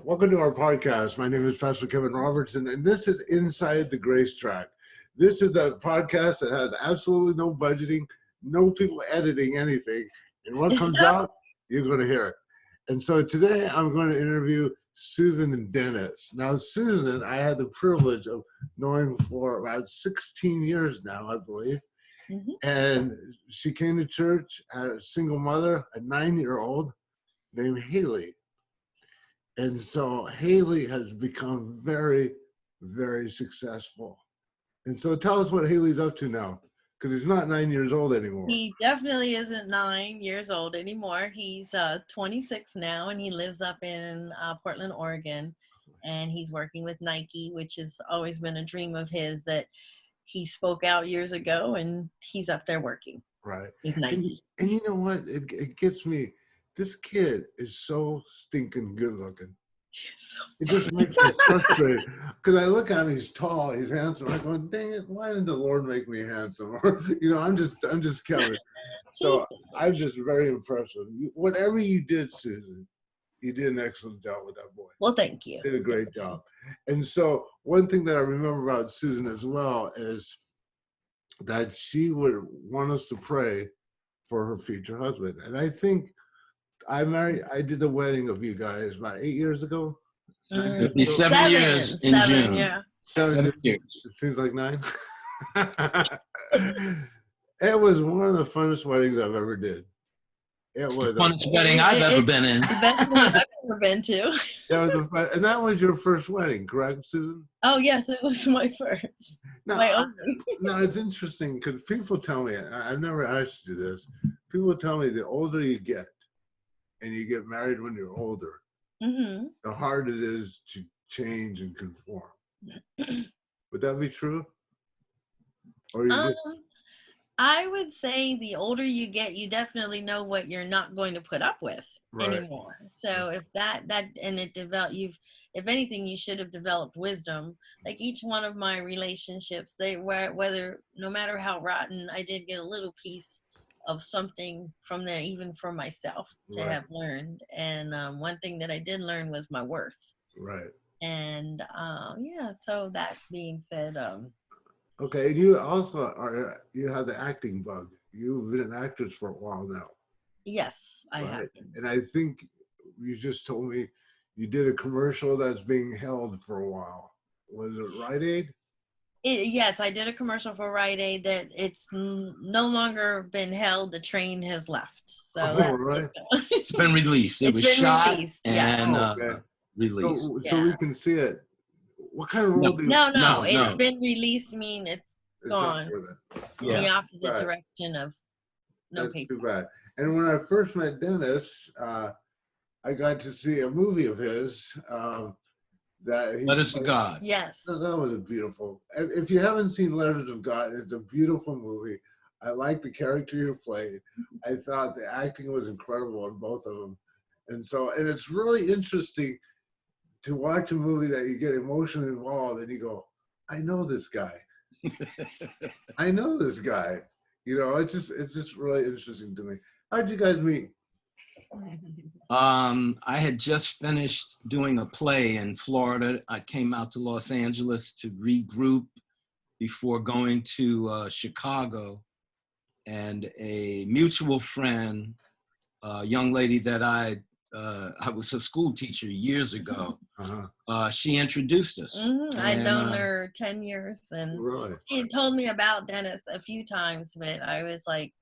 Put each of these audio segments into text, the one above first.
Welcome to our podcast. My name is Pastor Kevin Robertson, and this is Inside the Grace Track. This is a podcast that has absolutely no budgeting, no people editing anything, and what comes out, you're going to hear it. And so today I'm going to interview Susan and Dennis. Now, Susan, I had the privilege of knowing for about 16 years now, I believe. Mm-hmm. And she came to church as a single mother, a 9-year-old named Haley. And so Haley has become very, very successful. And so tell us what Haley's up to now, because he's not 9 years old anymore. He definitely isn't 9 years old anymore. He's 26 now, and he lives up in Portland, Oregon. And he's working with Nike, which has always been a dream of his that he spoke out years ago, and he's up there working. Right. With Nike. And you know what? It gets me. This kid is so stinking good looking. It just makes me frustrated because I look at him, he's tall, he's handsome. I go, dang it, why didn't the Lord make me handsome? Or, I'm just Kevin. So I'm just very impressed with you. Whatever you did, Susan, you did an excellent job with that boy. Well, thank you. You did a great job. And so one thing that I remember about Susan as well is that she would want us to pray for her future husband. And I think I did the wedding of you guys about 8 years ago. It'll be 7 years in June. Yeah. 7 years. It seems like 9. It was one of the funnest weddings I've ever did. It was the funnest wedding I've ever been in. The best one I've ever been to. And that was your first wedding, correct, Susan? Oh, yes, it was my first. No, it's interesting because people tell me, I've never asked you this, people tell me the older you get, and you get married when you're older, mm-hmm. the harder it is to change and conform. Would that be true? Or I would say the older you get, you definitely know what you're not going to put up with anymore. So if if anything, you should have developed wisdom. Like each one of my relationships, no matter how rotten, I did get a little piece of something from there, even for myself to have learned. And one thing that I did learn was my worth. Right. And so that being said, okay, and you also you have the acting bug. You've been an actress for a while now. Yes, I have. And I think you just told me you did a commercial that's being held for a while. Was it Rite Aid? Yes, I did a commercial for Rite Aid that it's no longer been held. The train has left. So it's been released. It was shot and released. So we can see it. What kind of role do you? No, it's been released. I mean, it's gone in the opposite direction of no paper. Too bad. And when I first met Dennis, I got to see a movie of his. Letters to God. Yes. That was beautiful. If you haven't seen Letters of God, it's a beautiful movie. I like the character you played. I thought the acting was incredible in both of them. And it's really interesting to watch a movie that you get emotionally involved and you go, I know this guy. I know this guy. It's just really interesting to me. How'd you guys meet? I had just finished doing a play in Florida. I came out to Los Angeles to regroup before going to Chicago, and a mutual friend, a young lady that I was a school teacher years ago. She introduced us. Mm-hmm. I'd known her 10 years, and she had told me about Dennis a few times, but I was like,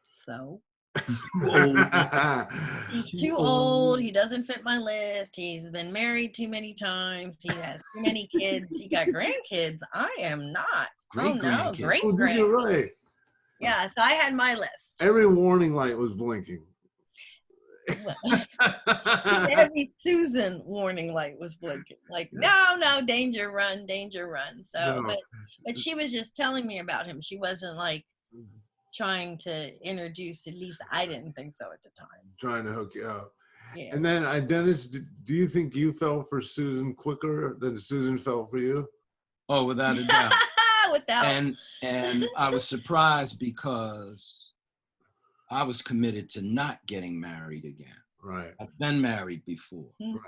so? He's too old. He doesn't fit my list. He's been married too many times. He has too many kids. He got grandkids. I am not. Great grandkids. Right. Yeah, so I had my list. Every warning light was blinking. Every Susan warning light was blinking. Like, no, danger, run, danger, run. So, but she was just telling me about him. She wasn't like trying to introduce, at least I didn't think so at the time. Trying to hook you up. Yeah. And then, Dennis, do you think you fell for Susan quicker than Susan fell for you? Oh, without a doubt. And I was surprised because I was committed to not getting married again. Right. I've been married before. Right.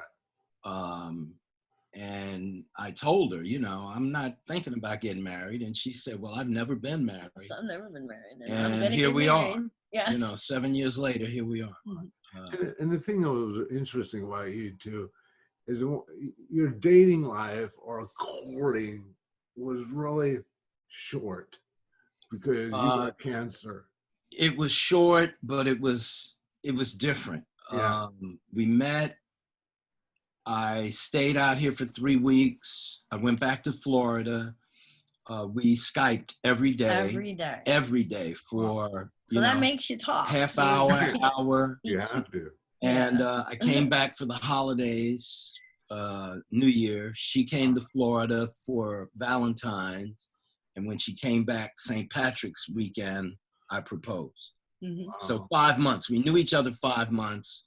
And I told her, I'm not thinking about getting married. And she said, well, I've never been married. So I've never been married. And I'm And gonna here get we married. are. Yes. 7 years later, here we are. And the thing that was interesting about you too is your dating life or courting was really short because you got cancer. It was short, but it was different. Yeah. We met. I stayed out here for 3 weeks. I went back to Florida. We Skyped every day for so that makes you talk. Half hour. You have to. And I came back for the holidays, New Year. She came to Florida for Valentine's. And when she came back, St. Patrick's weekend, I proposed. Mm-hmm. So 5 months. We knew each other 5 months.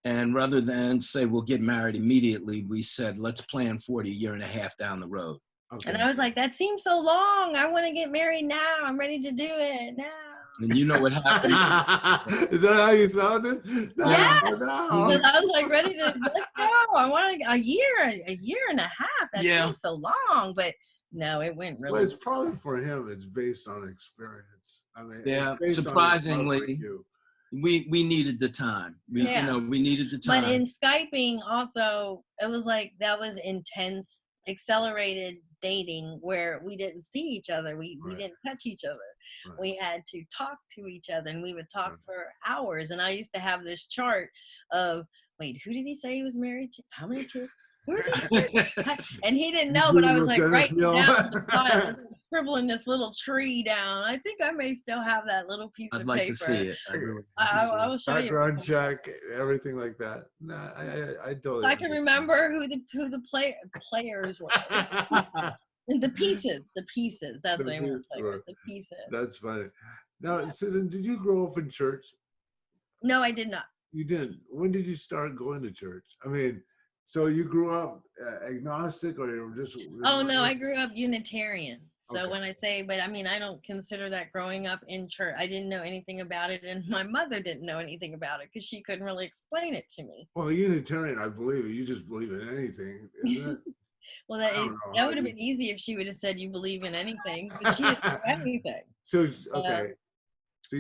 And rather than say we'll get married immediately, we said, let's plan for it a year and a half down the road. Okay. And I was like, that seems so long. I want to get married now. I'm ready to do it now. And you know what happened? Is that how you sounded? Yes. No. Because I was like, ready to, let's go. I want a year and a half. That seems so long. But no, it went really well, it's probably for him, it's based on experience. I mean, surprisingly, we needed the time. We needed the time. But in Skyping also, it was like, that was intense, accelerated dating where we didn't see each other. We didn't touch each other. Right. We had to talk to each other, and we would talk for hours. And I used to have this chart of, wait, who did he say he was married to? How many kids? And he didn't know, but I was like writing down, scribbling this little tree down. I think I may still have that little piece of paper. I'd like to see it. I will show you. Background check, everything like that. No, I don't. I can remember who the players were. The pieces. That's what I want to say. The pieces. That's funny. Now, Susan, did you grow up in church? No, I did not. You didn't. When did you start going to church? I mean, so you grew up agnostic, or you were just? Oh no, I grew up Unitarian. So when I say, but I mean, I don't consider that growing up in church. I didn't know anything about it, and my mother didn't know anything about it because she couldn't really explain it to me. Well, Unitarian, I believe it. You just believe in anything, isn't it? Well, that would have been easy if she would have said you believe in anything, but she didn't know anything. So okay.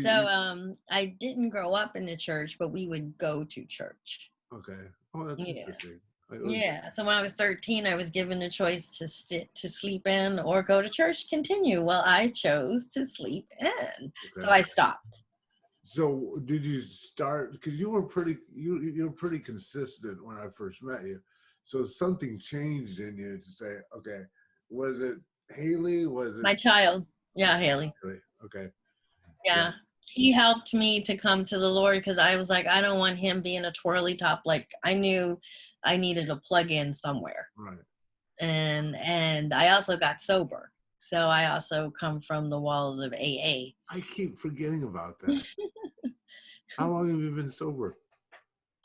So I didn't grow up in the church, but we would go to church. Okay. Oh, that's interesting. Yeah. So when I was 13, I was given a choice to sleep in or go to church, continue. Well, I chose to sleep in. So I stopped. So did you start, because you were pretty consistent when I first met you. So something changed in you to say, okay, was it Haley? Was it my child? Yeah, Haley. Okay. Yeah. He helped me to come to the Lord because I was like, I don't want him being a twirly top. Like, I knew I needed a plug in somewhere. Right. And I also got sober. So I also come from the walls of AA. I keep forgetting about that. How long have you been sober?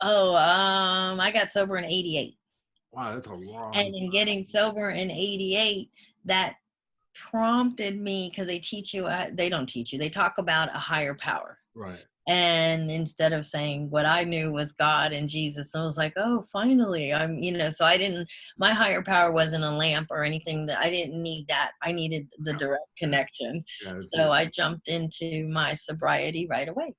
Oh, I got sober in 88. Wow, that's a long time. And in getting sober in 88, that prompted me, because they don't teach you, they talk about a higher power. Right. And instead of saying what I knew was God and Jesus, I was like, oh, finally, so my higher power wasn't a lamp or anything. That I didn't need that. I needed the direct connection. Yeah, so I jumped into my sobriety right away.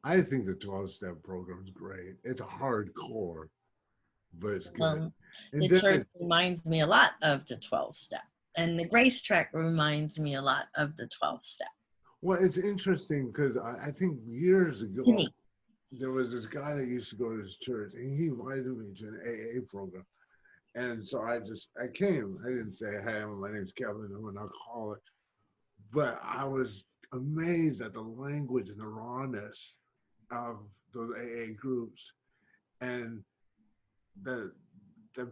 I think the 12-step program is great. It's a hardcore, but it's good. The church reminds me a lot of the 12-step. And the Grace Track reminds me a lot of the 12-step. Well, it's interesting because I think years ago, there was this guy that used to go to his church, and he invited me to an AA program. And so I came. I didn't say, hey, my name's Kevin, I'm an alcoholic. But I was amazed at the language and the rawness of those AA groups. And that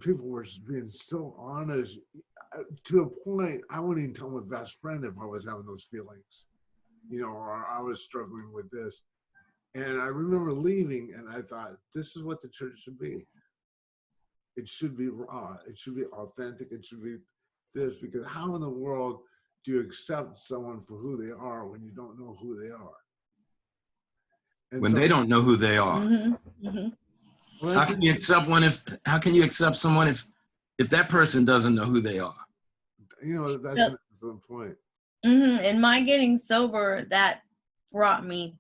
people were being so honest to a point. I wouldn't even tell my best friend if I was having those feelings, or I was struggling with this. And I remember leaving, and I thought, this is what the church should be. It should be raw. It should be authentic. It should be this, because how in the world do you accept someone for who they are when you don't know who they are? And when they don't know who they are. Mm-hmm. Mm-hmm. Well, How that's can you accept one if? How can you accept someone if that person doesn't know who they are? that's Yep. an excellent point. And my getting sober, that brought me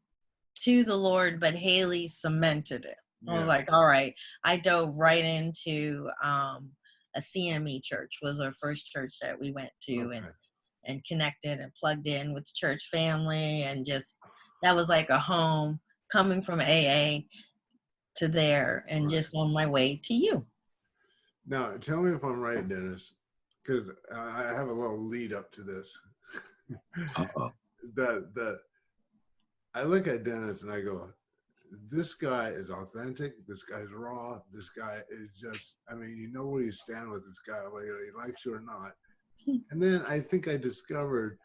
to the Lord, but Haley cemented it. I was Yeah. like, all right. I dove right into a CME church, was our first church that we went to, Okay. and connected and plugged in with the church family, and just that was like a home, coming from AA to there, and Right. just on my way to you. Now, tell me if I'm right, Dennis, because I have a little lead up to this. Uh-oh. I look at Dennis and I go, this guy is authentic. This guy's raw. This guy is just, you know where you stand with this guy, whether he likes you or not. And then I think I discovered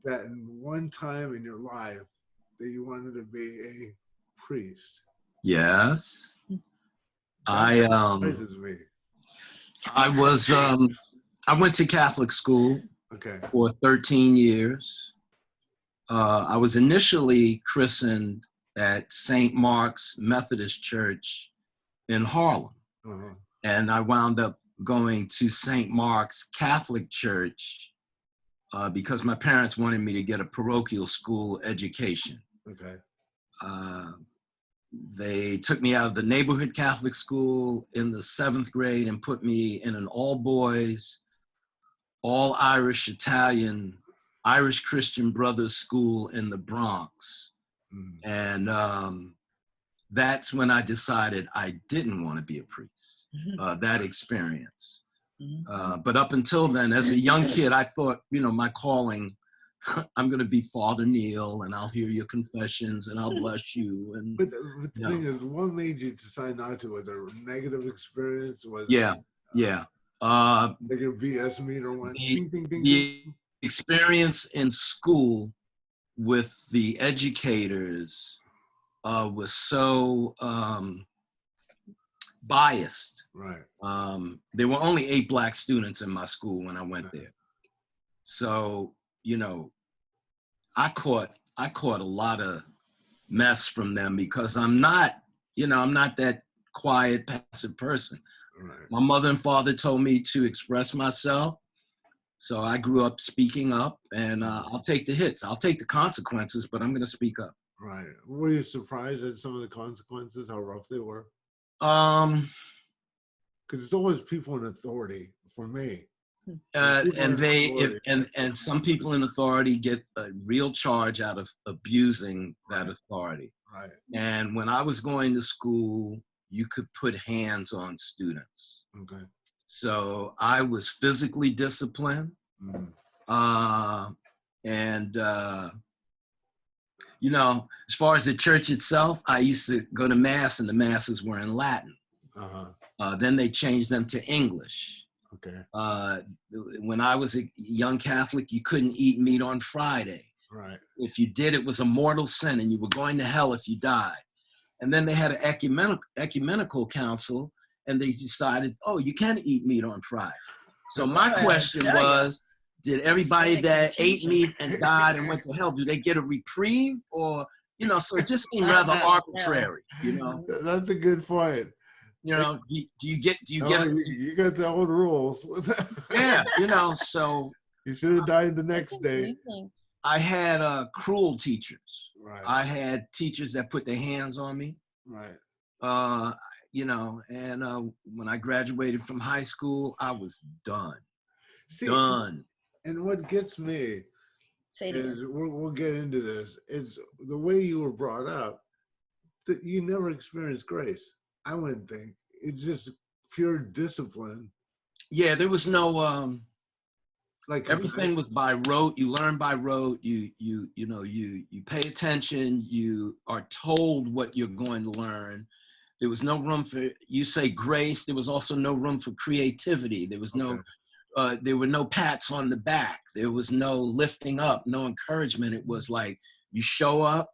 that in one time in your life that you wanted to be a priest. Yes. That surprises me. I went to Catholic school Okay. for 13 years. I was initially christened at St. Mark's Methodist Church in Harlem. Uh-huh. And I wound up going to St. Mark's Catholic Church because my parents wanted me to get a parochial school education. Okay. They took me out of the neighborhood Catholic school in the 7th grade and put me in an all-boys, all-Irish, Italian, Irish Christian Brothers school in the Bronx. And that's when I decided I didn't want to be a priest, that experience. But up until then, as a young kid, I thought, my calling, I'm going to be Father Neal, and I'll hear your confessions, and I'll bless you. And But the thing is, what made you decide not to? Was it a negative experience? Was yeah. like a BS meter went ding, ding, ding, The ding. experience in school with the educators was so biased. Right. There were only 8 Black students in my school when I went there. So, I caught a lot of mess from them because I'm not that quiet, passive person. Right. My mother and father told me to express myself. So I grew up speaking up, and I'll take the hits. I'll take the consequences, but I'm going to speak up. Right. Were you surprised at some of the consequences, how rough they were? Because it's always people in authority for me. And some people in authority get a real charge out of abusing that authority. Right. And when I was going to school, you could put hands on students. Okay. So I was physically disciplined. As far as the church itself, I used to go to mass, and the masses were in Latin. Then they changed them to English. Okay. When I was a young Catholic, you couldn't eat meat on Friday. Right. If you did, it was a mortal sin, and you were going to hell if you died. And then they had an ecumenical council, and they decided, oh, you can eat meat on Friday. So my question was, did everybody that ate meat and died and went to hell, do they get a reprieve? Or, so it just seemed rather arbitrary, That's a good point. Do you get you got the old rules. Yeah, so. You should have died the next day. I had cruel teachers. Right. I had teachers that put their hands on me. Right. When I graduated from high school, I was done. Done. And what gets me is, we'll get into this, is the way you were brought up, that you never experienced grace. I wouldn't think. It's just pure discipline. Yeah, there was no like everything was by rote. You learn by rote. You pay attention. You are told what you're going to learn. There was no room for, you say, grace. There was also no room for creativity. There was there were no pats on the back. There was no lifting up, no encouragement. It was like, you show up,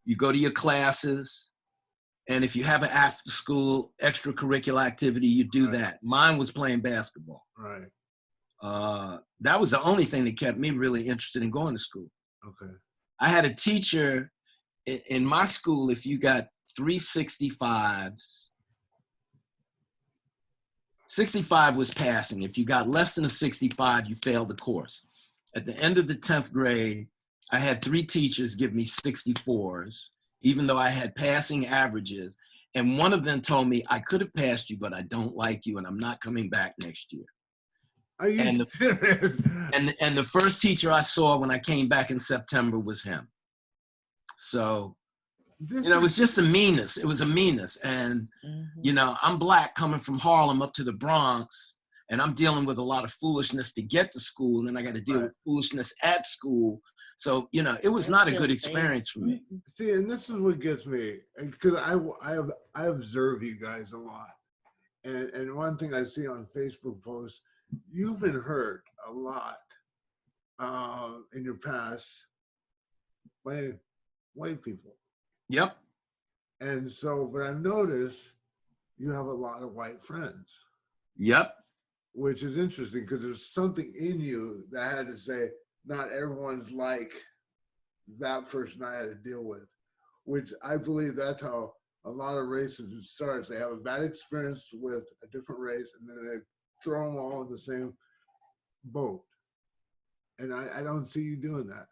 you go to your classes, and if you have an after school extracurricular activity, you do that. Mine was playing basketball. Right. That was the only thing that kept me really interested in going to school. Okay. I had a teacher in my school. If you got 365s 65 was passing. If you got less than a 65, you failed the course. At the end of the 10th grade, I had 3 teachers give me 64s, even though I had passing averages. And one of them told me, I could have passed you, but I don't like you, and I'm not coming back next year. Are you serious? And the first teacher I saw when I came back in September was him. So, it was just a meanness. It was a meanness. And, I'm Black coming from Harlem up to the Bronx, and I'm dealing with a lot of foolishness to get to school, and then I got to deal with foolishness at school. So, it was not a good experience for me. See, and this is what gets me, because I observe you guys a lot. And one thing I see on Facebook posts, you've been hurt a lot in your past by white people. Yep. And so, but I've noticed you have a lot of white friends. Yep. Which is interesting because there's something in you that had to say, not everyone's like that person I had to deal with, which I believe that's how a lot of racism starts. They have a bad experience with a different race and then they throw them all in the same boat. And I don't see you doing that.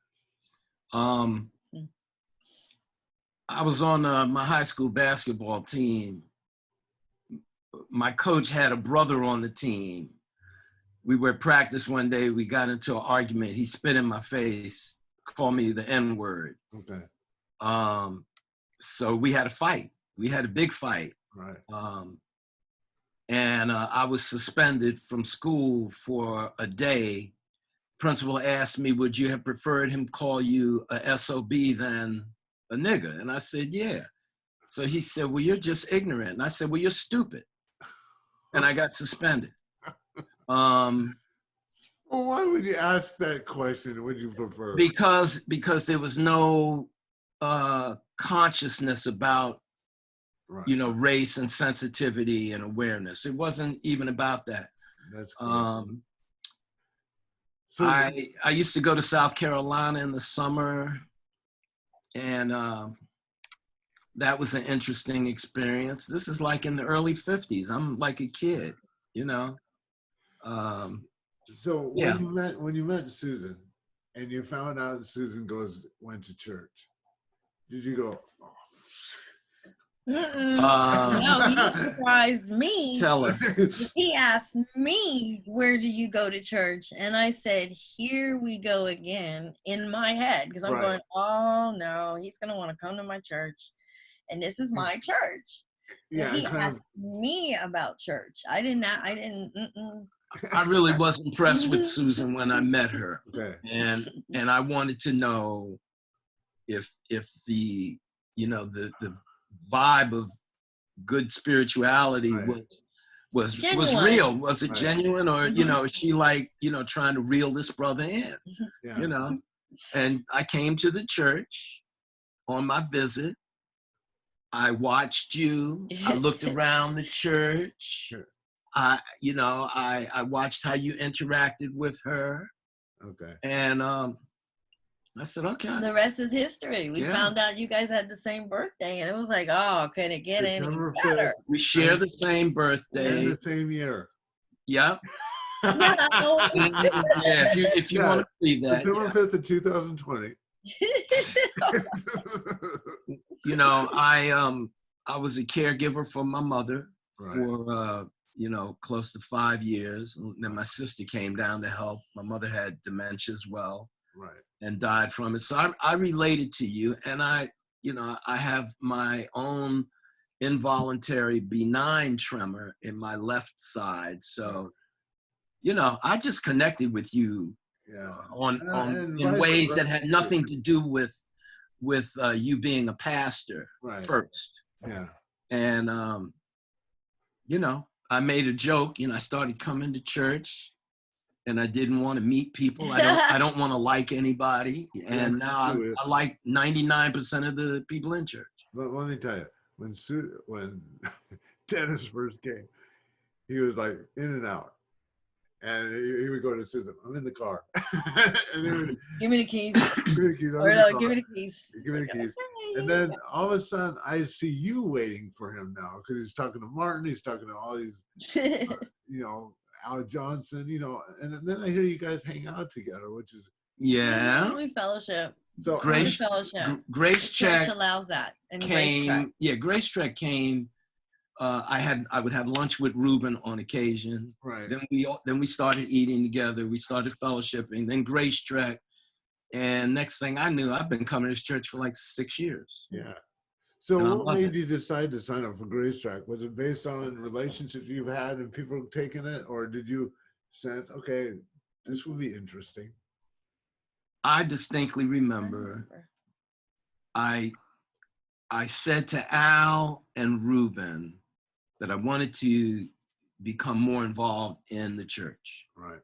I was on my high school basketball team. My coach had a brother on the team. We were at practice one day. We got into an argument. He spit in my face, called me the N-word. Okay. So we had a fight. We had a big fight. Right. And I was suspended from school for a day. Principal asked me, would you have preferred him call you a SOB than a nigger? And I said, yeah. So he said, well, you're just ignorant. And I said, well, you're stupid. And I got suspended. Well, why would you ask that question? Would you prefer? Because there was no consciousness about, race and sensitivity and awareness. It wasn't even about that. That's cool. So I used to go to South Carolina in the summer, and that was an interesting experience. This is like in the early 50s. I'm like a kid, So yeah. when you met Susan and you found out Susan went to church, did you go, oh, no, he surprised me. Tell her. He asked me, where do you go to church? And I said, here we go again, in my head, because I'm going, oh no, he's going to want to come to my church. And this is my church. So he asked me about church. I really was impressed with Susan when I met her. Okay. And I wanted to know if the the vibe of good spirituality was real. Was it genuine, or is she like trying to reel this brother in? Yeah. And I came to the church on my visit. I watched you. I looked around the church. Sure. I watched how you interacted with her. Okay. And I said, okay. The rest is history. We found out you guys had the same birthday, and it was like, oh, can it get any better? We share the same birthday. And the same year. Yep. No. Yeah, if you want to see that. September 5th of 2020. I was a caregiver for my mother for close to 5 years. And then my sister came down to help. My mother had dementia as well. Right. And died from it. So I related to you, and I have my own involuntary benign tremor in my left side. So, I just connected with you in ways that had nothing to do with you being a pastor first. Yeah. And I made a joke. I started coming to church. And I didn't want to meet people. I don't want to like anybody. And now I like 99% of the people in church. But let me tell you, when Dennis first came, he was like in and out. And he would go to Susan, I'm in the car. And give me the keys. Give me the keys. Give me the keys. Give me the keys. And then all of a sudden, I see you waiting for him now because he's talking to Martin, he's talking to all these, you know, Al Johnson, you know, and then I hear you guys hang out together, which is Yeah. We fellowship. so. Grace, fellowship. Grace The church Check allows that. And Grace came. Track. Yeah, Grace Check came. I would have lunch with Ruben on occasion. Right. Then we started eating together. We started fellowshipping. Then Grace Trek, and next thing I knew, I've been coming to this church for like 6 years. Yeah. So And I what love made it. you decide to sign up for Grace Track? Was it based on relationships you've had and people taking it, or did you sense, okay, this will be interesting? I distinctly remember I said to Al and Ruben that I wanted to become more involved in the church. Right.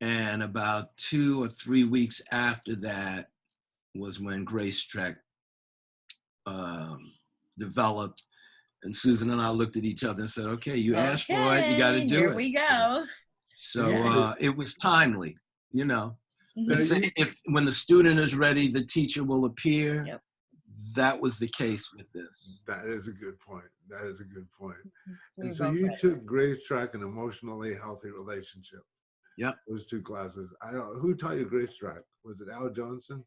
And about 2 or 3 weeks after that was when Grace Trek developed. And Susan and I looked at each other and said, okay, you asked for it, you got to do Here it. we go. So it was timely, you know. Mhm. When the student is ready, the teacher will appear. Yep. That was the case with this. That is a good point. That is a good point. We And so both you read it. took Grace Track and Emotionally Healthy Relationship. Yep. Those 2 classes. I don't. Who taught you Grace Track? Was it Al Johnson?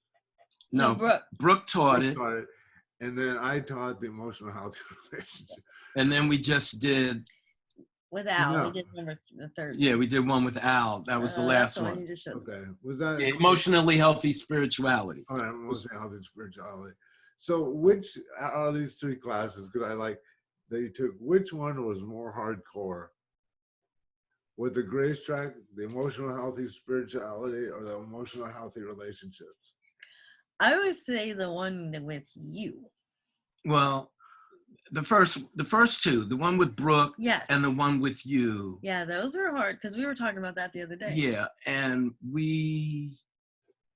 No, Brooke. Brooke taught Brooke it. taught it. And then I taught the Emotional Healthy Relationship. And then we just did, With Al, No. we did the third. yeah, we did one with Al. That was the last that's one one. you just showed. Okay. Was that Yeah, Emotionally Healthy Spirituality. all right? Emotional Healthy Spirituality. So which out of these 3 classes, because I like that you took, which one was more hardcore? Was the Grace Track, the Emotional Healthy Spirituality, or the Emotional Healthy Relationships? I would say the one with you. Well, the first 2, the one with Brooke Yes. and the one with you. Yeah, those were hard because we were talking about that the other day. Yeah, and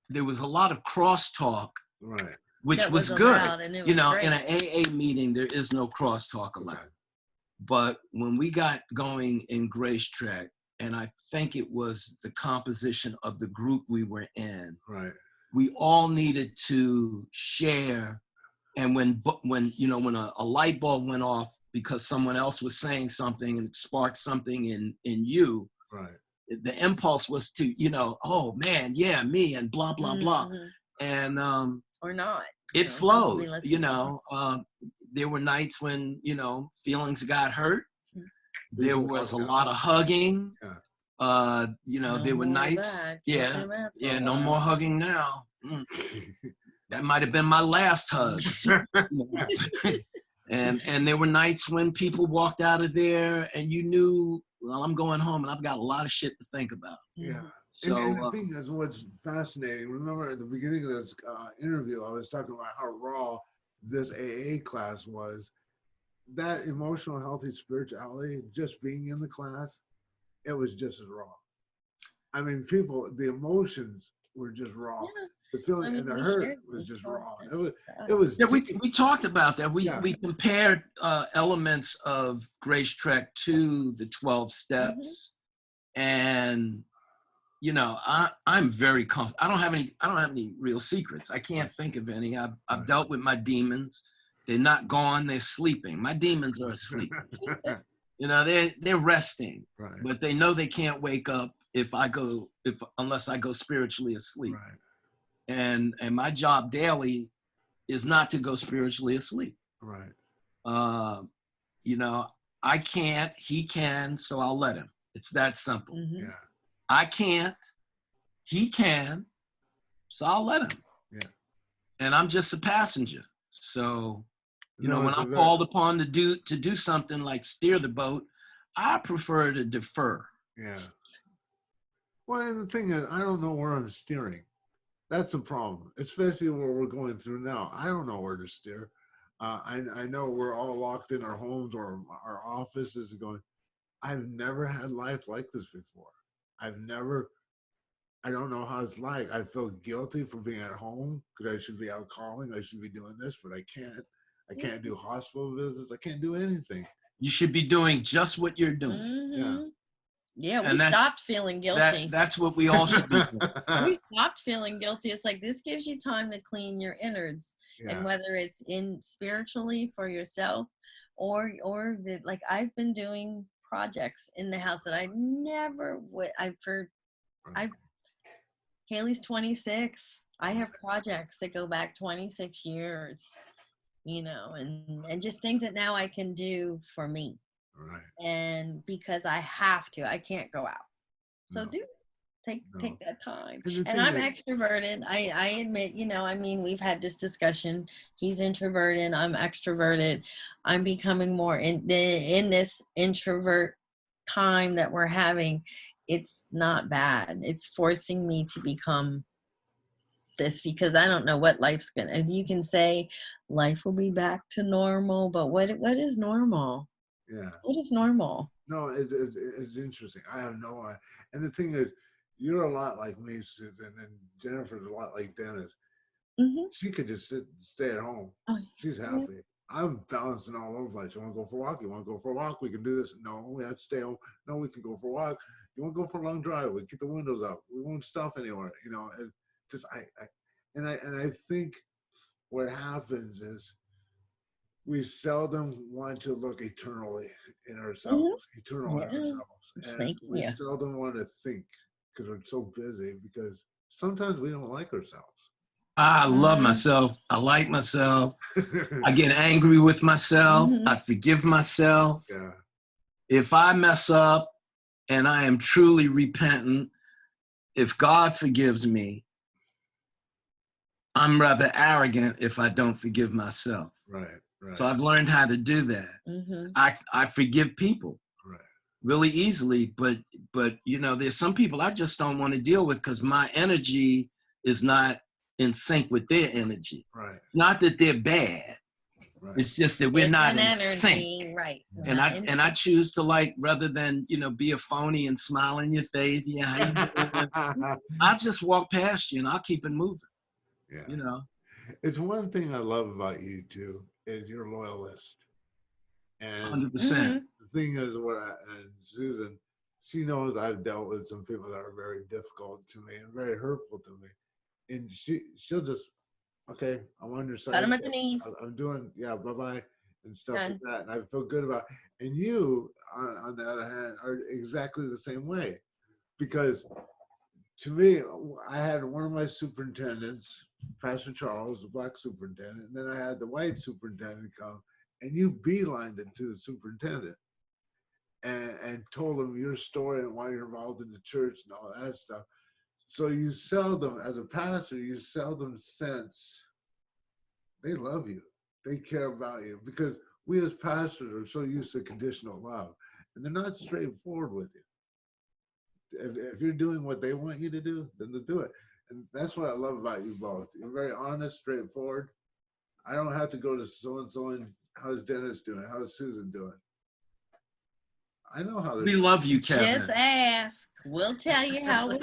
there was a lot of crosstalk, Right. which That was allowed, good. and it You was know, great. in an AA meeting, there is no crosstalk allowed. Okay. But when we got going in Grace Track, and I think it was the composition of the group we were in, Right. we all needed to share. And when a light bulb went off because someone else was saying something and it sparked something in you, Right. the impulse was to, oh man, yeah, me, and blah, blah, blah. Mhm. And Or not. it People flowed, be listening. there were nights when, feelings got hurt. There People was a walked out. lot of hugging. Yeah. No there were more nights. that. Can't Yeah. do that for Yeah. a No while. more hugging now. That might have been my last hug. And there were nights when people walked out of there and you knew, well, I'm going home and I've got a lot of shit to think about. Yeah. So and the thing is, what's fascinating, remember at the beginning of this interview, I was talking about how raw this AA class was. That emotional healthy spirituality, just being in the class, it was just as raw. I mean, the emotions were just raw. Yeah. The feeling and the hurt was just raw. It was. Yeah, we talked about that. We compared elements of Grace Trek to the 12 steps, and I'm very comfortable. I don't have any real secrets. I can't think of any. I've dealt with my demons. They're not gone. They're sleeping. My demons are asleep. They're resting, Right. but they know they can't wake up unless I go spiritually asleep. Right. And my job daily is not to go spiritually asleep. Right. I can't, he can, so I'll let him. It's that simple. Mm-hmm. Yeah. I can't, he can, so I'll let him. Yeah. And I'm just a passenger. So, when I'm very... called upon to do something like steer the boat, I prefer to defer. Yeah. Well, and the thing is, I don't know where I'm steering. That's the problem, especially where we're going through now. I don't know where to steer. I know we're all locked in our homes or our offices going, I've never had life like this before. I don't know how it's like. I feel guilty for being at home because I should be out calling. I should be doing this, but I can't. I can't do hospital visits. I can't do anything. You should be doing just what you're doing. Mm-hmm. Yeah. Yeah, we And stopped feeling guilty. that's what we all should be doing. We stopped feeling guilty. It's like this gives you time to clean your innards, and whether it's in spiritually for yourself, or like I've been doing projects in the house that I never would. Haley's 26. I have projects that go back 26 years, and just things that now I can do for me. Right. And because I have to, I can't go out. So take that time. And I'm extroverted. I admit, we've had this discussion. He's introverted. I'm extroverted. I'm becoming more in this introvert time that we're having. It's not bad. It's forcing me to become this, because I don't know what life's gonna. You can say life will be back to normal, but what is normal? Yeah. What is normal? No, it's interesting. I have no idea. And the thing is, you're a lot like me, Susan, and Jennifer's a lot like Dennis. Mm-hmm. She could just stay at home. She's happy. I'm balancing all over. Like, you want to go for a walk? You want to go for a walk? We can do this. No, we have to stay home. No, we can go for a walk. You want to go for a long drive? We keep the windows up. We won't stop anywhere. And just I think what happens is we seldom want to look eternally in ourselves, eternal in ourselves, and we seldom want to think because we're so busy. Because sometimes we don't like ourselves. I love myself. I like myself. I get angry with myself. I forgive myself. Yeah. If I mess up and I am truly repentant, if God forgives me, I'm rather arrogant if I don't forgive myself. Right. So I've learned how to do that. I forgive people really easily, but there's some people I just don't want to deal with because my energy is not in sync with their energy. Right. Not that they're bad. Right. It's just that we're not in sync. Right. And I choose to, like, rather than, be a phony and smile in your face, how you doing? I'll just walk past you and I'll keep it moving. Yeah. It's one thing I love about you two is you're a loyalist. And 100%. The thing is, and Susan, she knows I've dealt with some people that are very difficult to me and very hurtful to me. And she'll just, okay, I'm on your side. Cut them at the knees. I'm doing, bye-bye, and stuff like that. And I feel good about it. And you, on the other hand, are exactly the same way. Because to me, I had one of my superintendents, Pastor Charles, the black superintendent, and then I had the white superintendent come, and you beelined it to the superintendent and told him your story and why you're involved in the church and all that stuff. So you seldom, as a pastor, sense they love you. They care about you, because we as pastors are so used to conditional love, and they're not straightforward with you. If you're doing what they want you to do, then they'll do it. And that's what I love about you both. You're very honest, straightforward. I don't have to go to so-and-so and how's Dennis doing? How's Susan doing? I know how they're We love you, Kevin. Just ask. We'll tell you how we're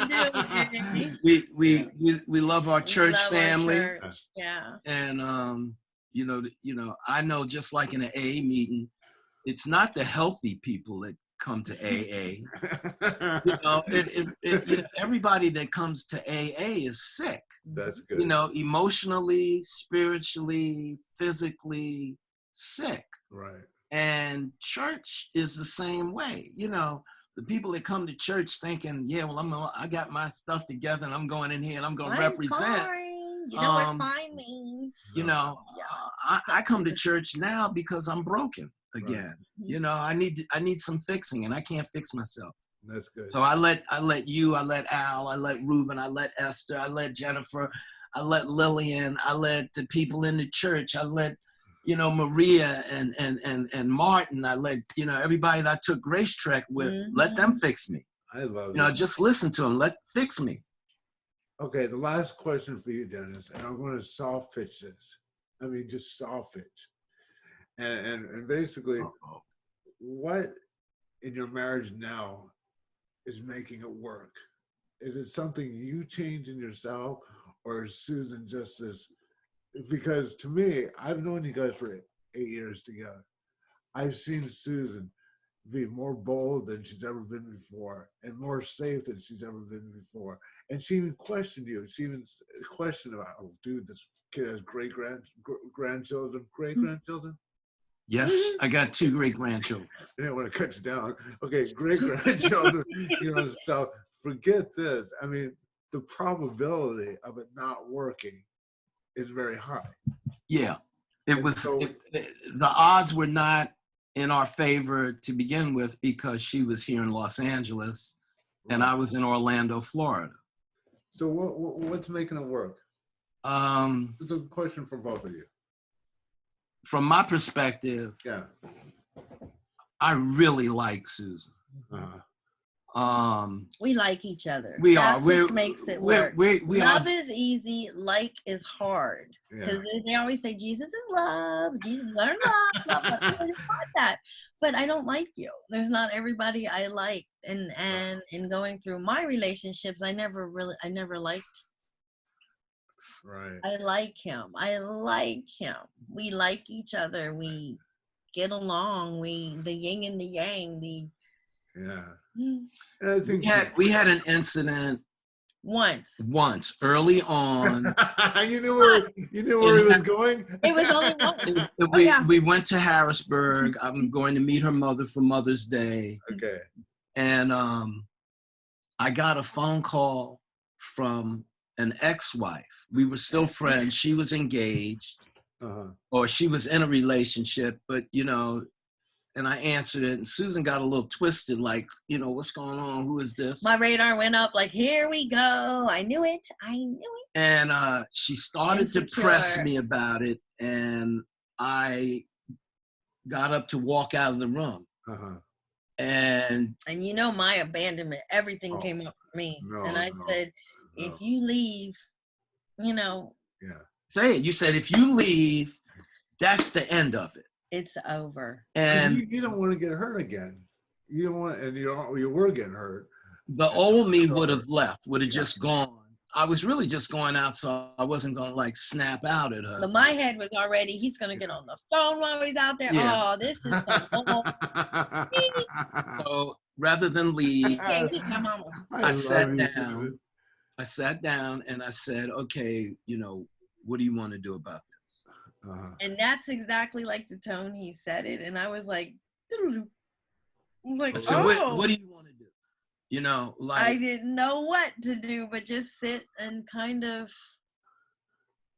doing. We love our church family. Our church. Yeah. And I know, just like in an AA meeting, it's not the healthy people that come to AA. Everybody that comes to AA is sick. That's good. Emotionally, spiritually, physically sick. Right. And church is the same way. The people that come to church thinking, I got my stuff together and I'm going in here and I'm going to represent. Fine. You know what fine means. I come to church now because I'm broken again. Right. I need some fixing, and I can't fix myself. That's good. So I let you, I let Al, I let Ruben, I let Esther, I let Jennifer, I let Lillian, I let the people in the church, I let Maria and Martin, I let everybody that I took Grace Trek with, let them fix me. I love it. Just listen to them, fix me. Okay, the last question for you, Dennis, and I'm going to soft pitch this. I mean, just soft pitch. And basically, what in your marriage now is making it work? Is it something you change in yourself, or is Susan just this? Because to me, I've known you guys for 8 years together. I've seen Susan be more bold than she's ever been before and more safe than she's ever been before. And she even questioned you. She even questioned about, oh, dude, this kid has grandchildren. Yes, I got 2 great-grandchildren. I didn't want to cut you down. Okay, great-grandchildren, so forget this. I mean, the probability of it not working is very high. Yeah, it was, So, the odds were not in our favor to begin with because she was here in Los Angeles and I was in Orlando, Florida. So what's making it work? It's a question for both of you. From my perspective, Yeah. I really like Susan. We like each other. We That's are. what makes it work. We love are. is easy. Like is hard. Because they always say Jesus is love. Jesus learn love. I really want that. But I don't like you. There's not everybody I like. And in going through my relationships, I never liked. Right. I like him. We like each other. We get along. The yin and the yang. Yeah. And I think we had an incident once early on. you knew where he was going. It was only one. We went to Harrisburg. I'm going to meet her mother for Mother's Day. Okay. And I got a phone call from an ex-wife. We were still friends. She was engaged, or she was in a relationship, but and I answered it, and Susan got a little twisted, like, what's going on? Who is this? My radar went up, like, here we go. I knew it. And she started to press me about it, and I got up to walk out of the room. And my abandonment, everything came up for me. And I said, if you leave, Yeah. Say it. You said, if you leave, that's the end of it. It's over. And you don't want to get hurt again. You don't want, and you were getting hurt. The old me would have left, would have just gone. I was really just going out, so I wasn't going to like snap out at her. But my head was already, he's going to get on the phone while he's out there. Yeah. Oh, this is so So rather than leave, I sat down and I said, okay, what do you want to do about this? And that's exactly like the tone he said it. And I was like, I said, what do you want to do? I didn't know what to do, but just sit and kind of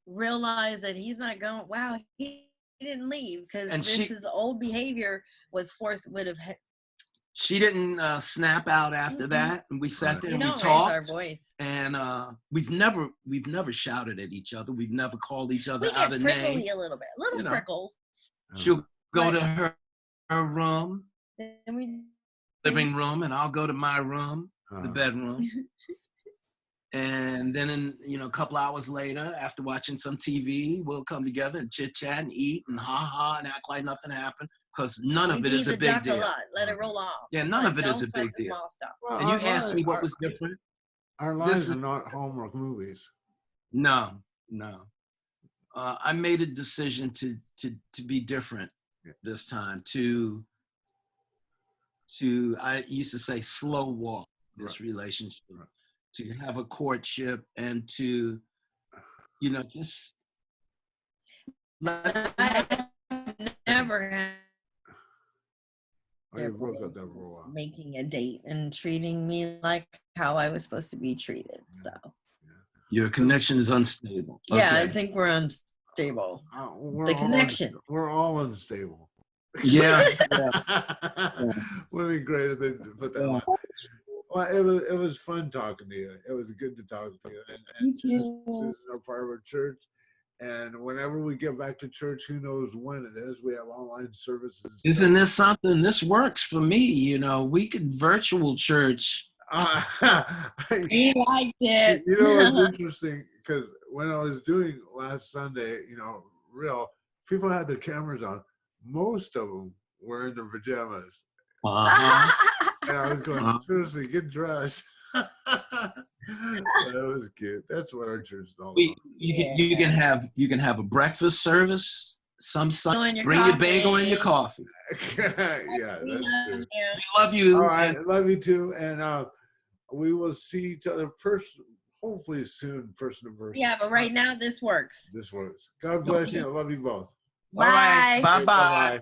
realize that he's not going, wow, he didn't leave because his old behavior was would have. She didn't snap out after that, and we sat there and we talked. Our voice. And we've never shouted at each other. We've never called each other out of name. Prickly a little bit, prickles. She'll go to her room, living room, and I'll go to my room, the bedroom. And then a couple hours later, after watching some TV, we'll come together and chit chat and eat and ha and act like nothing happened. Because none of it is a big deal. Let it roll off. Yeah, none of it is a big deal. Well, and you asked me what was different. Our lives are not Hallmark movies. No. I made a decision to be different this time. I used to say slow walk this relationship. To have a courtship and to, just I never had. Making a date and treating me like how I was supposed to be treated. So your connection is unstable. Yeah, okay. I think we're unstable. The connection. We're all unstable. Yeah. Would be great if they put that. Well, it was fun talking to you. It was good to talk to you. And Susan are part of our church. And whenever we get back to church, who knows when it is, we have online services. Isn't this something? This works for me. We could virtual church. We liked it. It's interesting because when I was doing last Sunday, people had their cameras on. Most of them were in their pajamas. And I was going, seriously, get dressed. That was cute. That's what our church is all about. You can have a breakfast service. some sun. Doing your Bring your bagel and your coffee. coffee. Yeah, We that's love true. you. We love you. All right, And I love you too, and we will see each other hopefully soon, person to person. Yeah, but right now this works. This works. God bless you. I love you both. all right. Bye. Bye-bye. Bye-bye.